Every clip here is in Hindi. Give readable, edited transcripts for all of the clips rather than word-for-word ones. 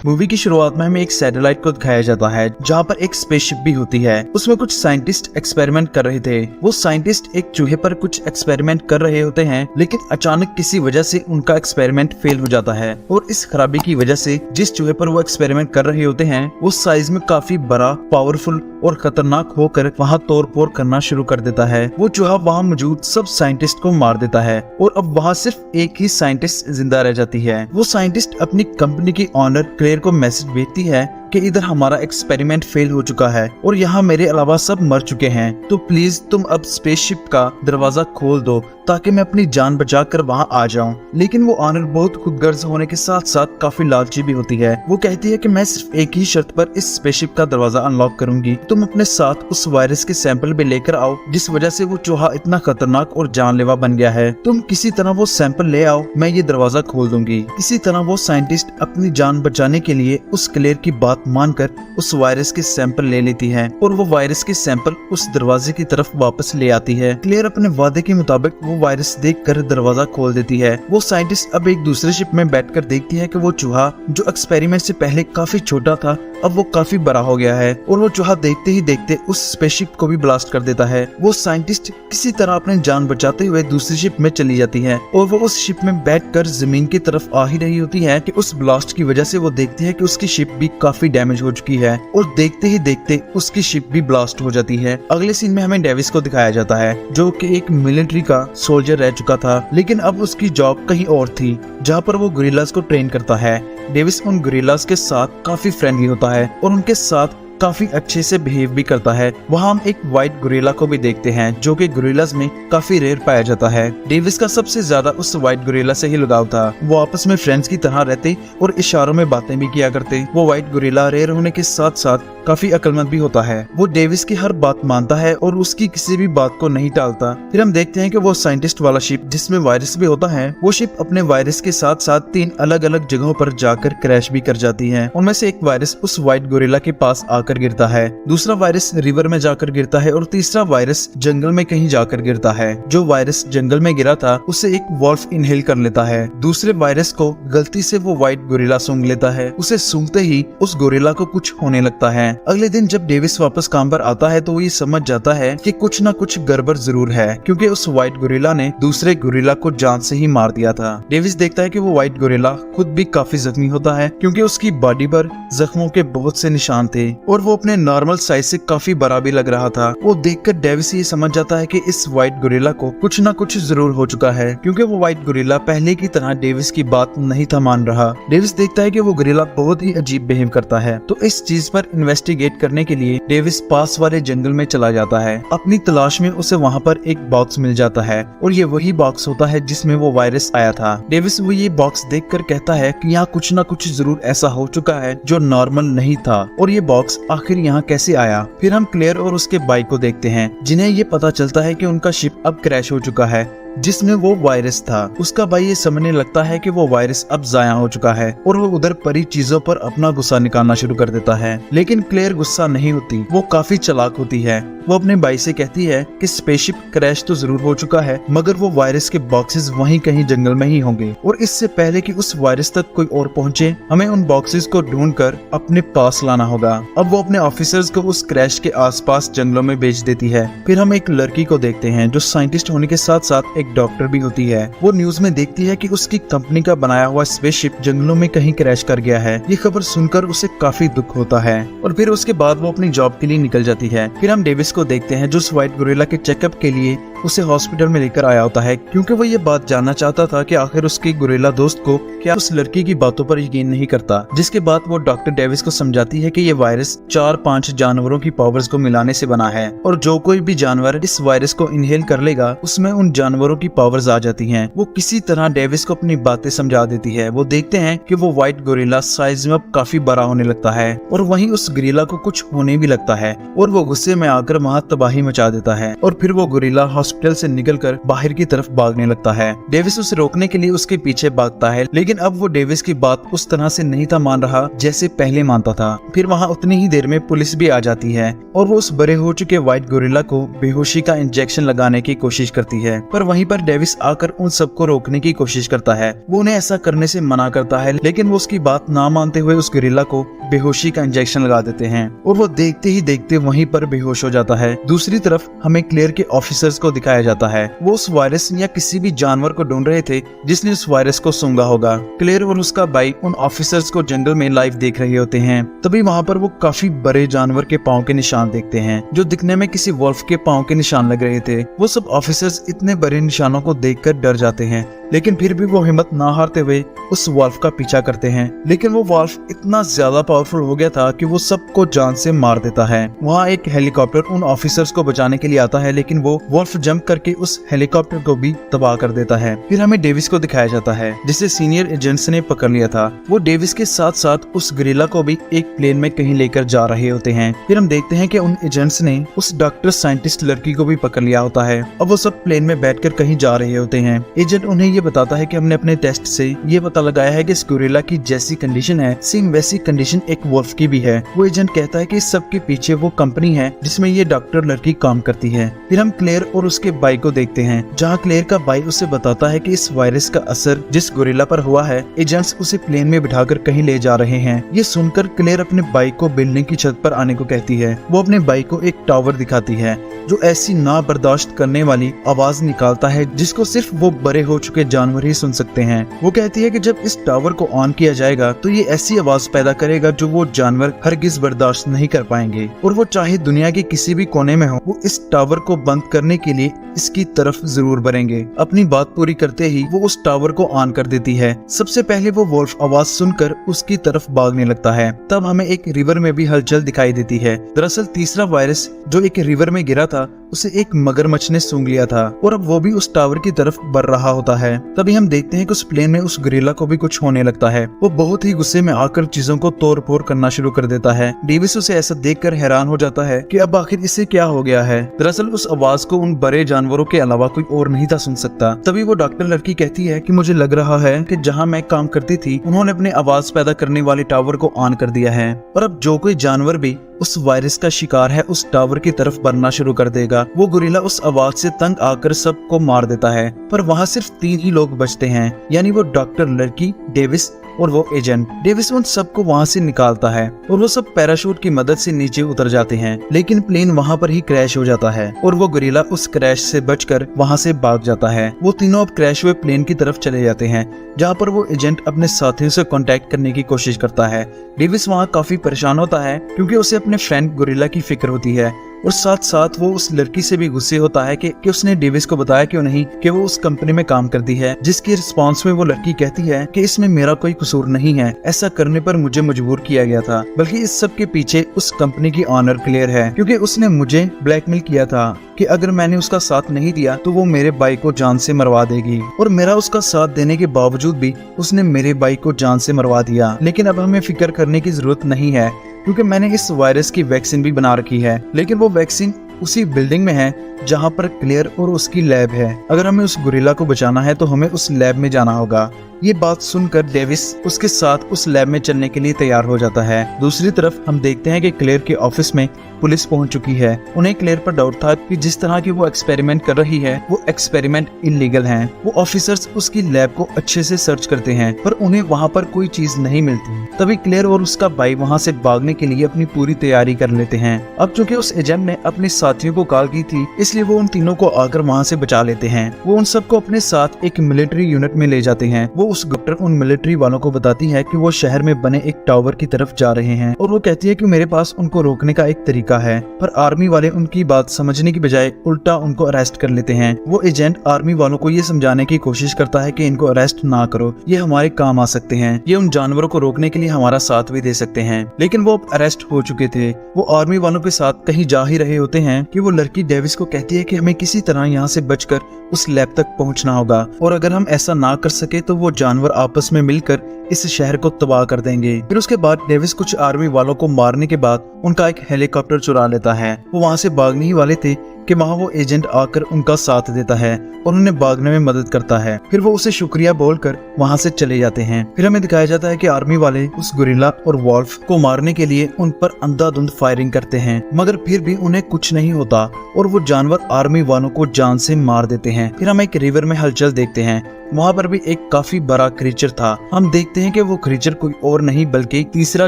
मूवी की शुरुआत में हमें एक सैटेलाइट को दिखाया जाता है जहाँ पर एक स्पेसशिप भी होती है। उसमें कुछ साइंटिस्ट एक्सपेरिमेंट कर रहे थे। वो साइंटिस्ट एक चूहे पर कुछ एक्सपेरिमेंट कर रहे होते हैं, लेकिन अचानक किसी वजह से उनका एक्सपेरिमेंट फेल हो जाता है और इस खराबी की वजह से जिस चूहे पर वो एक्सपेरिमेंट कर रहे होते हैं वो साइज में काफी बड़ा, पावरफुल और खतरनाक होकर वहाँ तोड़-फोड़ करना शुरू कर देता है। वो चूहा वहाँ मौजूद सब साइंटिस्ट को मार देता है और अब वहाँ सिर्फ एक ही साइंटिस्ट जिंदा रह जाती है। वो साइंटिस्ट अपनी कंपनी की ऑनर क्लेयर को मैसेज भेजती है कि इधर हमारा एक्सपेरिमेंट फेल हो चुका है और यहाँ मेरे अलावा सब मर चुके हैं, तो प्लीज तुम अब स्पेसशिप का दरवाजा खोल दो ताकि मैं अपनी जान बचाकर वहाँ आ जाऊँ। लेकिन वो ऑनर बहुत खुदगर्ज होने के साथ साथ काफी लालची भी होती है। वो कहती है कि मैं सिर्फ एक ही शर्त पर इस स्पेसशिप का दरवाजा अनलॉक करूंगी, तुम अपने साथ उस वायरस के सैंपल भी लेकर आओ जिस वजह से वो चूहा इतना खतरनाक और जानलेवा बन गया है। तुम किसी तरह वो सैंपल ले आओ, मैं ये दरवाजा खोल दूंगी। इसी तरह वो साइंटिस्ट अपनी जान बचाने के लिए उस क्लेयर की बात मानकर उस वायरस के सैंपल ले लेती है और वो वायरस के सैंपल उस दरवाजे की तरफ वापस ले आती है। क्लेयर अपने वादे के मुताबिक वो वायरस देखकर दरवाजा खोल देती है। वो साइंटिस्ट अब एक दूसरे शिप में बैठकर देखती है कि वो चूहा जो एक्सपेरिमेंट से पहले काफी छोटा था अब वो काफी बड़ा हो गया है और वो चूहा देखते ही देखते उस स्पेसशिप को भी ब्लास्ट कर देता है। वो साइंटिस्ट किसी तरह अपनी जान बचाते हुए दूसरी शिप में चली जाती है और वो उस शिप में बैठकर जमीन की तरफ आ ही रही होती है कि उस ब्लास्ट की वजह से वो देखती है कि उसकी शिप भी काफी डैमेज हो चुकी है और देखते ही देखते उसकी शिप भी ब्लास्ट हो जाती है। अगले सीन में हमें डेविस को दिखाया जाता है जो कि एक मिलिट्री का सोल्जर रह चुका था, लेकिन अब उसकी जॉब कहीं और थी जहाँ पर वो गोरिल्लास को ट्रेन करता है। डेविस उन गोरिल्लास के साथ काफी फ्रेंडली होता है और उनके साथ काफी अच्छे से बिहेव भी करता है। वहाँ हम एक व्हाइट गोरिल्ला को भी देखते हैं जो कि गोरिल्लास में काफी रेयर पाया जाता है। डेविस का सबसे ज्यादा उस व्हाइट गोरिल्ला से ही लगाव था। वो आपस में फ्रेंड्स की तरह रहते और इशारों में बातें भी किया करते। वो व्हाइट गोरिल्ला रेयर होने के साथ साथ काफी अक्लमंद भी होता है। वो डेविस की हर बात मानता है और उसकी किसी भी बात को नहीं टालता। फिर हम देखते हैं कि वो साइंटिस्ट वाला शिप जिसमें वायरस भी होता है, वो शिप अपने वायरस के साथ साथ 3 अलग अलग जगहों पर जाकर क्रैश भी कर जाती है। उनमें से एक वायरस उस व्हाइट गोरिल्ला के पास आकर गिरता है, दूसरा वायरस रिवर में जाकर गिरता है और तीसरा वायरस जंगल में कहीं जाकर गिरता है। जो वायरस जंगल में गिरा था उसे एक वॉल्फ इनहेल कर लेता है। दूसरे वायरस को गलती से वो व्हाइट गोरिल्ला सूंघ लेता है। उसे सूंघते ही उस गोरिल्ला को कुछ होने लगता है। अगले दिन जब डेविस वापस काम पर आता है तो वो ये समझ जाता है कि कुछ न कुछ गड़बड़ जरूर है, क्योंकि उस व्हाइट गोरिल्ला ने दूसरे गोरिल्ला को जान से ही मार दिया था। डेविस देखता है कि वो व्हाइट गोरिल्ला खुद भी काफी जख्मी होता है क्योंकि उसकी बॉडी पर जख्मों के बहुत से निशान थे और वो अपने नॉर्मल साइज से काफी बड़ा भी लग रहा था। वो देखकर डेविस ये समझ जाता है कि इस व्हाइट गोरिल्ला को कुछ न कुछ जरूर हो चुका है, क्योंकि वो व्हाइट गोरिल्ला पहले की तरह डेविस की बात नहीं था मान रहा। डेविस देखता है कि वो गोरिल्ला बहुत ही अजीब बिहेव करता है, तो इस चीज पर इन्वेस्टिगेट करने के लिए डेविस पास वाले जंगल में चला जाता है। अपनी तलाश में उसे वहाँ पर एक बॉक्स मिल जाता है और ये वही बॉक्स होता है जिसमें वो वायरस आया था। डेविस वो ये बॉक्स देखकर कहता है कि यहाँ कुछ न कुछ जरूर ऐसा हो चुका है जो नॉर्मल नहीं था और ये बॉक्स आखिर यहाँ कैसे आया। फिर हम क्लेयर और उसके भाई को देखते हैं जिन्हें ये पता चलता है कि उनका शिप अब क्रैश हो चुका है जिसमें वो वायरस था। उसका भाई ये समझने लगता है कि वो वायरस अब जाया हो चुका है और वो उधर परी चीजों पर अपना गुस्सा निकालना शुरू कर देता है, लेकिन क्लेयर गुस्सा नहीं होती, वो काफी चालाक होती है। वो अपने भाई से कहती है कि स्पेसशिप क्रैश तो जरूर हो चुका है मगर वो वायरस के बॉक्सेस वहीं कहीं जंगल में ही होंगे और इससे पहले कि उस वायरस तक कोई और पहुंचे हमें उन बॉक्सेस को ढूंढकर अपने पास लाना होगा। अब वो अपने ऑफिसर्स को उस क्रैश के आसपास जंगलों में भेज देती है। फिर हम एक लड़की को देखते हैं जो साइंटिस्ट होने के साथ साथ एक डॉक्टर भी होती है। वो न्यूज में देखती है कि उसकी कंपनी का बनाया हुआ स्पेसशिप जंगलों में कहीं क्रैश कर गया है। ये खबर सुनकर उसे काफी दुख होता है और फिर उसके बाद वो अपनी जॉब के लिए निकल जाती है। फिर हम डेविस को देखते हैं जो उस व्हाइट गोरिल्ला के चेकअप के लिए उसे हॉस्पिटल में लेकर आया होता है, क्योंकि वो ये बात जानना चाहता था कि आखिर उसकी गोरिल्ला दोस्त को क्या उस लड़की की बातों पर यकीन नहीं करता। जिसके बाद वो डॉक्टर डेविस को समझाती है कि ये वायरस 4-5 जानवरों की पावर्स को मिलाने से बना है और जो कोई भी जानवर इस वायरस को इनहेल कर लेगा उसमें उन जानवरों की पावर्स आ जाती हैं। वो किसी तरह डेविस को अपनी बातें समझा देती है। वो देखते हैं कि वो व्हाइट गोरिल्ला साइज में अब काफी बड़ा होने लगता है और वहीं उस गोरिल्ला को कुछ होने भी लगता है और वो गुस्से में आकर वहाँ तबाही मचा देता है और फिर वो गोरिल्ला हॉस्पिटल से निकलकर बाहर की तरफ भागने लगता है। डेविस उसे रोकने के लिए उसके पीछे भागता है, लेकिन अब वो डेविस की बात उस तरह से नहीं था मान रहा जैसे पहले मानता था। फिर वहाँ उतनी ही देर में पुलिस भी आ जाती है और वो उस बड़े हो चुके व्हाइट गोरिल्ला को बेहोशी का इंजेक्शन लगाने की कोशिश करती है, पर वहीं वहीं पर डेविस आकर उन सबको रोकने की कोशिश करता है। वो उन्हें ऐसा करने से मना करता है, लेकिन वो उसकी बात ना मानते हुए उस गोरिल्ला को बेहोशी का इंजेक्शन लगा देते हैं और वो देखते ही देखते वहीं पर बेहोश हो जाता है। दूसरी तरफ हमें क्लेयर के ऑफिसर्स को दिखाया जाता है। वो उस वायरस या किसी भी जानवर को ढूंढ रहे थे जिसने उस वायरस को सूंघा होगा। क्लेयर और उसका भाई उन ऑफिसर्स को जंगल में लाइव देख रहे होते हैं। तभी वहाँ पर वो काफी बड़े जानवर के पाँव के निशान देखते हैं जो दिखने में किसी वॉल्फ के पाँव के निशान लग रहे थे। वो सब ऑफिसर्स इतने बड़े निशानों को देखकर डर जाते हैं, लेकिन फिर भी वो हिम्मत ना हारते हुए उस वॉल्फ का पीछा करते हैं। लेकिन वो वॉल्फ इतना ज्यादा पावरफुल हो गया था कि वो सबको जान से मार देता है। वहाँ एक हेलीकॉप्टर उन ऑफिसर्स को बचाने के लिए आता है, लेकिन वो वॉल्फ जंप करके उस हेलीकॉप्टर को भी तबाह कर देता है। फिर हमें डेविस को दिखाया जाता है जिसे सीनियर एजेंट्स ने पकड़ लिया था। वो डेविस के साथ साथ उस गोरिल्ला को भी एक प्लेन में कहीं लेकर जा रहे होते हैं। फिर हम देखते हैं कि उन एजेंट्स ने उस डॉक्टर साइंटिस्ट लड़की को भी पकड़ लिया होता है। अब वो सब प्लेन में बैठकर कहीं जा रहे होते हैं। एजेंट उन्हें ये बताता है कि हमने अपने टेस्ट से ये पता लगाया है कि इस गोरिल्ला की जैसी कंडीशन है, सेम वैसी कंडीशन एक वॉल्फ की भी है। वो एजेंट कहता है कि इस सब के पीछे वो कंपनी है जिसमें ये डॉक्टर लड़की काम करती है। फिर हम क्लेयर और उसके भाई को देखते हैं, जहाँ क्लेयर का भाई उसे बताता है कि इस वायरस का असर जिस गोरिल्ला पर हुआ है, एजेंट्स उसे प्लेन में बिठाकर कहीं ले जा रहे हैं। ये सुनकर क्लेयर अपने भाई को बिल्डिंग की छत पर आने को कहती है। वो अपने भाई को एक टावर दिखाती है जो ऐसी ना बर्दाश्त करने वाली आवाज निकालता है जिसको सिर्फ वो बड़े हो चुके जानवर ही सुन सकते हैं। वो कहती है कि जब इस टावर को ऑन किया जाएगा तो ये ऐसी आवाज पैदा करेगा जो वो जानवर हरगिज बर्दाश्त नहीं कर पाएंगे, और वो चाहे दुनिया के किसी भी कोने में हो, वो इस टावर को बंद करने के लिए इसकी तरफ जरूर बढ़ेंगे। अपनी बात पूरी करते ही वो उस टावर को ऑन कर देती है। सबसे पहले वो वॉल्फ आवाज सुनकर उसकी तरफ भागने लगता है। तब हमें एक रिवर में भी हलचल दिखाई देती है। दरअसल तीसरा वायरस जो एक रिवर में गिरा था उसे एक मगरमच्छ ने सूंघ लिया था और अब वो भी उस टावर की तरफ बढ़ रहा होता है। तभी हम देखते हैं कि उस प्लेन में उस गोरिल्ला को भी कुछ होने लगता है। वो बहुत ही गुस्से में आकर चीजों को तोड़ फोड़ करना शुरू कर देता है। डेविस उसे ऐसा देखकर हैरान हो जाता है कि अब आखिर इसे क्या हो गया है। दरअसल उस आवाज को उन बड़े जानवरों के अलावा कोई और नहीं था सुन सकता। तभी वो डॉक्टर लड़की कहती है कि मुझे लग रहा है कि जहाँ मैं काम करती थी उन्होंने अपने आवाज पैदा करने वाले टावर को ऑन कर दिया है, और अब जो कोई जानवर भी उस वायरस का शिकार है उस टावर की तरफ बढ़ना शुरू कर देगा। वो गोरिल्ला उस आवाज से तंग आकर सबको मार देता है, पर वहाँ सिर्फ 3 ही लोग बचते हैं, यानी वो डॉक्टर लड़की, डेविस और वो एजेंट। डेविस उन सबको वहाँ से निकालता है और वो सब पैराशूट की मदद से नीचे उतर जाते हैं, लेकिन प्लेन वहाँ पर ही क्रैश हो जाता है और वो गोरिल्ला उस क्रैश से बचकर वहाँ से भाग जाता है। वो तीनों अब क्रैश हुए प्लेन की तरफ चले जाते हैं, जहाँ पर वो एजेंट अपने साथियों से कांटेक्ट करने की कोशिश करता है। डेविस वहाँ काफी परेशान होता है क्योंकि उसे अपने फ्रेंड गोरिल्ला की फिक्र होती है, और साथ साथ वो उस लड़की से भी गुस्से होता है कि उसने डेविस को बताया क्यों नहीं कि वो उस कंपनी में काम करती है, जिसके रिस्पांस में वो लड़की कहती है कि इसमें मेरा कोई कसूर नहीं है, ऐसा करने पर मुझे मजबूर किया गया था, बल्कि इस सब के पीछे उस कंपनी की ऑनर क्लियर है, क्योंकि उसने मुझे ब्लैकमेल किया था कि अगर मैंने उसका साथ नहीं दिया तो वो मेरे भाई को जान से मरवा देगी, और मेरा उसका साथ देने के बावजूद भी उसने मेरे भाई को जान से मरवा दिया। लेकिन अब हमें फिक्र करने की जरूरत नहीं है क्योंकि मैंने इस वायरस की वैक्सीन भी बना रखी है, लेकिन वो वैक्सीन उसी बिल्डिंग में है जहाँ पर क्लियर और उसकी लैब है। अगर हमें उस गोरिल्ला को बचाना है तो हमें उस लैब में जाना होगा। ये बात सुनकर डेविस उसके साथ उस लैब में चलने के लिए तैयार हो जाता है। दूसरी तरफ हम देखते हैं कि क्लेयर के ऑफिस में पुलिस पहुंच चुकी है। उन्हें क्लेयर पर डाउट था कि जिस तरह की वो एक्सपेरिमेंट कर रही है वो एक्सपेरिमेंट इलीगल है। वो ऑफिसर्स उसकी लैब को अच्छे से सर्च करते हैं पर उन्हें वहाँ पर कोई चीज नहीं मिलती। तभी क्लेयर और उसका भाई वहाँ से भागने के लिए अपनी पूरी तैयारी कर लेते हैं। अब चूंकि उस एजेंट ने अपने साथियों को कॉल की थी इसलिए वो उन तीनों को आकर वहाँ से बचा लेते हैं। वो उन सबको अपने साथ एक मिलिट्री यूनिट में ले जाते हैं। वो उस डॉक्टर उन मिलिट्री वालों को बताती है कि वो शहर में बने एक टावर की तरफ जा रहे हैं, और वो कहती है कि मेरे पास उनको रोकने का एक तरीका है, पर आर्मी वाले उनकी बात समझने की बजाय उल्टा उनको अरेस्ट कर लेते हैं। वो एजेंट आर्मी वालों को ये समझाने की कोशिश करता है कि इनको अरेस्ट ना करो, ये हमारे काम आ सकते हैं, ये उन जानवरों को रोकने के लिए हमारा साथ भी दे सकते हैं। लेकिन वो अब अरेस्ट हो चुके थे। वो आर्मी वालों के साथ कहीं जा ही रहे होते हैं कि वो लड़की डेविस को कहती है कि हमें किसी तरह यहाँ से बचकर उस लैब तक पहुँचना होगा, और अगर हम ऐसा ना कर सके तो वो जानवर आपस में मिलकर इस शहर को तबाह कर देंगे। फिर उसके बाद डेविस कुछ आर्मी वालों को मारने के बाद उनका एक हेलीकॉप्टर चुरा लेता है। वो वहाँ से भागने ही वाले थे कि वहाँ वो एजेंट आकर उनका साथ देता है और उन्हें भागने में मदद करता है। फिर वो उसे शुक्रिया बोलकर वहाँ से चले जाते हैं। फिर हमें दिखाया जाता है कि आर्मी वाले उस गोरिल्ला और वॉल्फ को मारने के लिए उन पर अंधाधुंध फायरिंग करते हैं, मगर फिर भी उन्हें कुछ नहीं होता और वो जानवर आर्मी वालों को जान से मार देते हैं। फिर हम एक रिवर में हलचल देखते हैं। वहाँ पर भी एक काफी बड़ा क्रीचर था। हम देखते हैं कि वो क्रीचर कोई और नहीं बल्कि तीसरा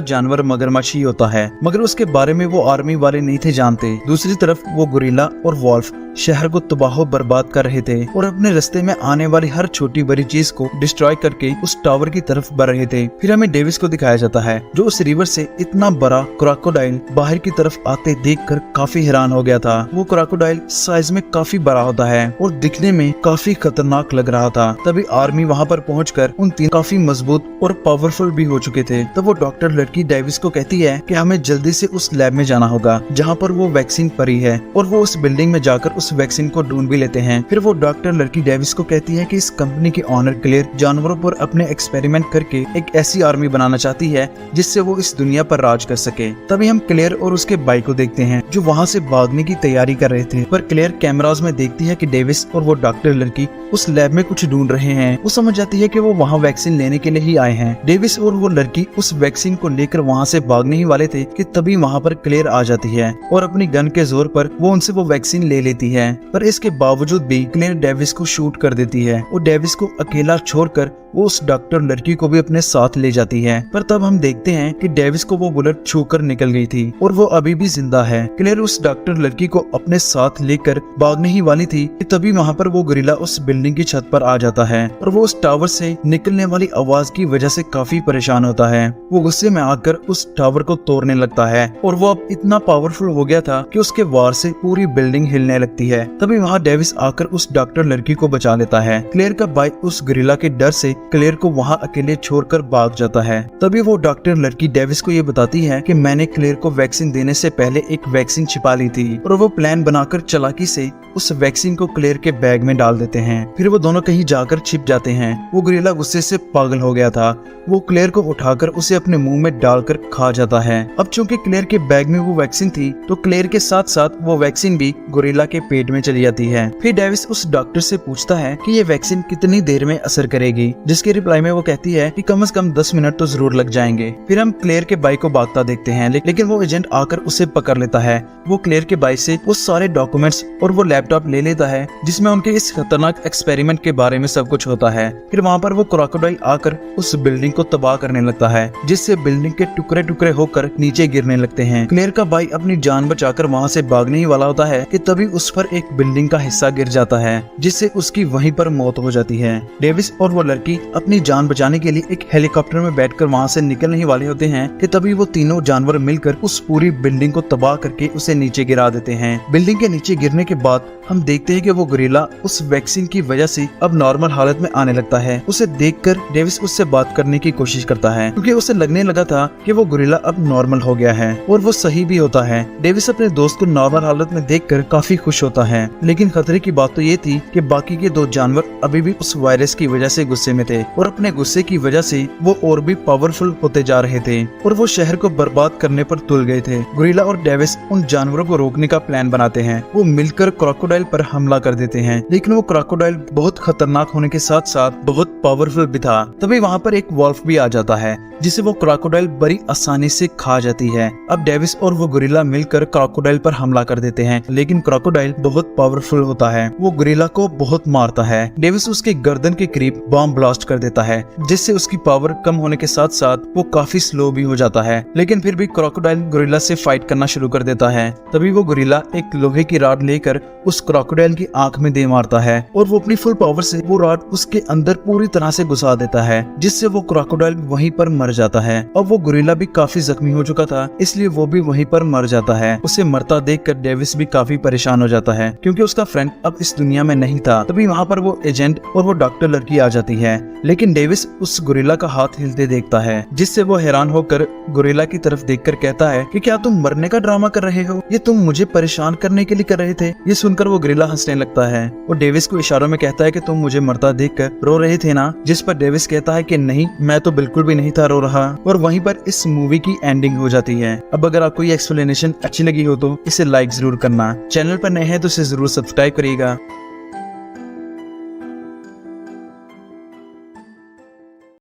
जानवर मगरमच्छ ही होता है, मगर उसके बारे में वो आर्मी वाले नहीं थे जानते। दूसरी तरफ वो गोरिल्ला और वॉल्फ शहर को तबाह बर्बाद कर रहे थे और अपने रास्ते में आने वाली हर छोटी बड़ी चीज को डिस्ट्रॉय करके उस टावर की तरफ बढ़ रहे थे। फिर हमें डेविस को दिखाया जाता है जो उस रिवर से इतना बड़ा क्रोकोडाइल बाहर की तरफ आते देखकर काफी हैरान हो गया था। वो क्रोकोडाइल साइज में काफी बड़ा होता है और दिखने में काफी खतरनाक लग रहा था। तभी आर्मी वहाँ पर पहुंचकर उन तीन काफी मजबूत और पावरफुल भी हो चुके थे। तब वो डॉक्टर लड़की डेविस को कहती है कि हमें जल्दी से उस लैब में जाना होगा जहाँ पर वो वैक्सीन पड़ी है, और वो उस बिल्डिंग में जाकर उस वैक्सीन को ढूंढ भी लेते हैं। फिर वो डॉक्टर लड़की डेविस को कहती है कि इस कंपनी की ऑनर क्लेयर जानवरों पर अपने एक्सपेरिमेंट करके एक ऐसी आर्मी बनाना चाहती है जिससे वो इस दुनिया पर राज कर सके। तभी हम क्लेयर और उसके भाई को देखते हैं जो वहाँ से भागने की तैयारी कर रहे थे, पर क्लेयर कैमरास में देखती है कि डेविस और वो डॉक्टर लड़की उस लैब में कुछ ढूंढ रहे हैं। वो समझ जाती है कि वो वहाँ वैक्सीन लेने के लिए ही आए हैं। डेविस और वो लड़की उस वैक्सीन को लेकर वहाँ से भागने ही वाले थे कि तभी वहाँ पर क्लेयर आ जाती है और अपनी गन के जोर पर वो उनसे वो वैक्सीन ले लेती है। पर इसके बावजूद भी क्लेयर डेविस को शूट कर देती है और डेविस को अकेला छोड़कर वो उस डॉक्टर लड़की को भी अपने साथ ले जाती है। पर तब हम देखते हैं कि डेविस को वो बुलेट छूकर निकल गई थी और वो अभी भी जिंदा है। क्लेयर उस डॉक्टर लड़की को अपने साथ लेकर भागने ही वाली थी कि तभी वहाँ पर वो गोरिल्ला उस बिल्डिंग की छत पर आ जाता है और वो उस टावर से निकलने वाली आवाज की वजह से काफी परेशान होता है। वो गुस्से में आकर उस टावर को तोड़ने लगता है और वो अब इतना पावरफुल हो गया था कि उसके वार से पूरी बिल्डिंग हिलने लगती है। तभी वहाँ डेविस आकर उस डॉक्टर लड़की को बचा लेता है। क्लेयर का भाई उस गोरिल्ला के डर से क्लेयर को वहाँ अकेले छोड़कर भाग जाता है। तभी वो डॉक्टर लड़की डेविस को ये बताती है कि मैंने क्लेयर को वैक्सीन देने से पहले एक वैक्सीन छिपा ली थी, और वो प्लान बनाकर चालाकी से उस वैक्सीन को क्लेयर के बैग में डाल देते हैं। फिर वो दोनों कहीं जाकर छिप जाते हैं। वो गोरिल्ला गुस्से से पागल हो गया था। वो क्लेयर को उठाकर उसे अपने मुंह में डालकर खा जाता है। अब चूंकि क्लेयर के बैग में वो वैक्सीन थी तो क्लेयर के साथ साथ वो वैक्सीन भी गोरिल्ला के पेट में चली जाती है। फिर डेविस उस डॉक्टर से पूछता है कि ये वैक्सीन कितनी देर में असर करेगी, जिसके रिप्लाई में वो कहती है कि कम से कम 10 मिनट तो जरूर लग जाएंगे। फिर हम क्लेयर के भाई को भागता देखते हैं, लेकिन वो एजेंट आकर उसे पकड़ लेता है। वो क्लेयर के भाई से वो सारे डॉक्यूमेंट्स और वो लैपटॉप ले लेता है जिसमें उनके इस खतरनाक एक्सपेरिमेंट के बारे में सब कुछ होता है। फिर वहाँ पर वो क्रोकोडाइल आकर उस बिल्डिंग को तबाह करने लगता है, जिससे बिल्डिंग के टुकड़े टुकड़े होकर नीचे गिरने लगते हैं। क्लेयर का भाई अपनी जान बचाकर वहाँ से भागने ही वाला होता है कि तभी उस पर एक बिल्डिंग का हिस्सा गिर जाता है, जिससे उसकी वहीं पर मौत हो जाती है। डेविस और वो लड़की अपनी जान बचाने के लिए एक हेलीकॉप्टर में बैठकर वहाँ से निकलने ही वाले होते हैं कि तभी वो तीनों जानवर मिलकर उस पूरी बिल्डिंग को तबाह करके उसे नीचे गिरा देते हैं। बिल्डिंग के नीचे गिरने के बाद हम देखते हैं कि वो गोरिल्ला उस वैक्सीन की वजह से अब नॉर्मल हालत में आने लगता है। उसे देखकर डेविस उससे बात करने की कोशिश करता है, क्योंकि उसे लगने लगा था कि वो गोरिल्ला अब नॉर्मल हो गया है, और वो सही भी होता है। डेविस अपने दोस्त को नॉर्मल हालत में देखकर काफी खुश होता है, लेकिन खतरे की बात तो ये थी कि बाकी के दो जानवर अभी भी उस वायरस की वजह से गुस्से में थे, और अपने गुस्से की वजह से वो और भी पावरफुल होते जा रहे थे और वो शहर को बर्बाद करने पर तुल गए थे। गोरिल्ला और डेविस उन जानवरों को रोकने का प्लान बनाते हैं। वो मिलकर क्रोकोडाइल पर हमला कर देते हैं, लेकिन वो क्रोकोडाइल बहुत खतरनाक होने के साथ साथ बहुत पावरफुल भी था। तभी वहाँ पर एक वॉल्फ भी आ जाता है, जिसे वो क्रोकोडाइल बड़ी आसानी से खा जाती है। अब डेविस और वो गोरिल्ला मिलकर क्रोकोडाइल पर हमला कर देते हैं, लेकिन क्रोकोडाइल बहुत पावरफुल होता है। वो गोरिल्ला को बहुत मारता है। डेविस उसके गर्दन के करीब बॉम्ब ब्लास्ट कर देता है, जिससे उसकी पावर कम होने के साथ साथ वो काफी स्लो भी हो जाता है, लेकिन फिर भी क्रोकोडाइल गोरिल्ला से फाइट करना शुरू कर देता है। तभी वो गोरिल्ला एक लोहे की रॉड लेकर उस क्रोकोडाइल की आंख में दे मारता है और वो अपनी फुल पावर से वो रॉड उसके अंदर पूरी तरह से घुसा देता है, जिससे वो क्रोकोडाइल वहीं पर मर जाता है। अब वो गोरिल्ला भी काफी जख्मी हो चुका था, इसलिए वो भी वहीं पर मर जाता है। उसे मरता देखकर डेविस भी काफी परेशान हो जाता है, क्योंकि उसका फ्रेंड अब इस दुनिया में नहीं था। तभी वहाँ पर वो एजेंट और वो डॉक्टर लड़की आ जाती है लेकिन डेविस उस गोरिल्ला का हाथ हिलते देखता है, जिससे वो हैरान होकर गोरिल्ला की तरफ देखकर कहता है कि क्या तुम मरने का ड्रामा कर रहे हो? ये तुम मुझे परेशान करने के लिए कर रहे थे। ये सुनकर वो गोरिल्ला हंसने लगता है और डेविस को इशारों में कहता है कि तुम मुझे मरता देखकर रो रहे थे ना? जिस पर डेविस कहता है कि नहीं, मैं तो बिल्कुल भी नहीं था रो रहा। और वहीं पर इस मूवी की एंडिंग हो जाती है। अब अगर आपको ये एक्सप्लेनेशन अच्छी लगी हो तो इसे लाइक जरूर करना। चैनल पर नए हैं तो इसे जरूर सब्सक्राइब करिएगा।